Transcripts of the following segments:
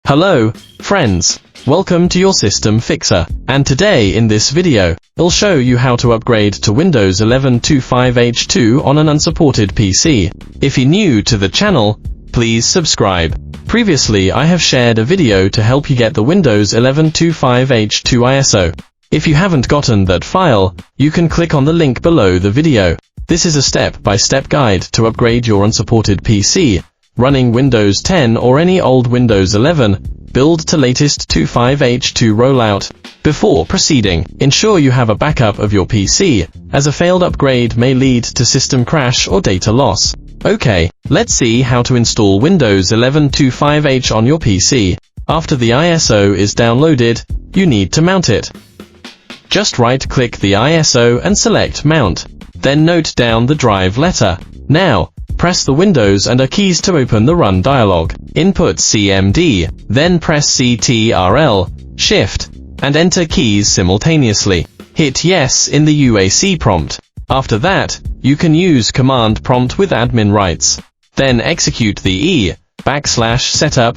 Hello, friends. Welcome to your System Fixer. And today in this video, I'll show you how to upgrade to Windows 11 25H2 on an unsupported PC. If you're new to the channel, please subscribe. Previously I have shared a video to help you get the Windows 11 25H2 ISO. If you haven't gotten that file, you can click on the link below the video. This is a step-by-step guide to upgrade your unsupported PC, running Windows 10 or any old Windows 11, build to latest 25H2 rollout. Before proceeding, ensure you have a backup of your PC, as a failed upgrade may lead to system crash or data loss. Okay, let's see how to install Windows 11 25H on your PC. After the ISO is downloaded, you need to mount it. Just right-click the ISO and select Mount. Then note down the drive letter. Now, press the Windows and A keys to open the Run dialog. Input CMD, then press Ctrl, Shift, and Enter keys simultaneously. Hit Yes in the UAC prompt. After that, you can use Command Prompt with admin rights. Then execute the /setup.exe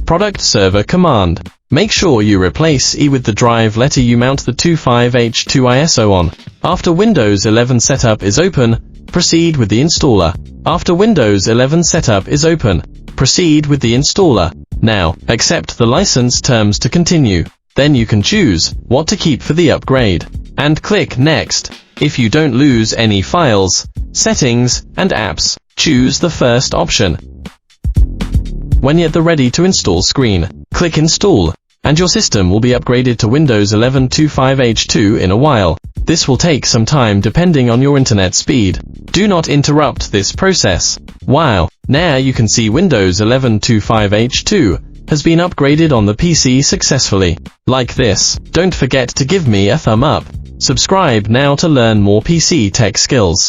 product server command. Make sure you replace E with the drive letter you mount the 25H2 ISO on. After Windows 11 setup is open, proceed with the installer. After Windows 11 setup is open, proceed with the installer. Now, accept the license terms to continue. Then you can choose what to keep for the upgrade. And click Next. If you don't lose any files, settings, and apps, choose the first option. When you're at the ready to install screen, click Install, and your system will be upgraded to Windows 11 25H2 in a while. This will take some time depending on your internet speed. Do not interrupt this process. Wow! Now you can see Windows 11 25H2 has been upgraded on the PC successfully. Like this. Don't forget to give me a thumb up. Subscribe now to learn more PC tech skills.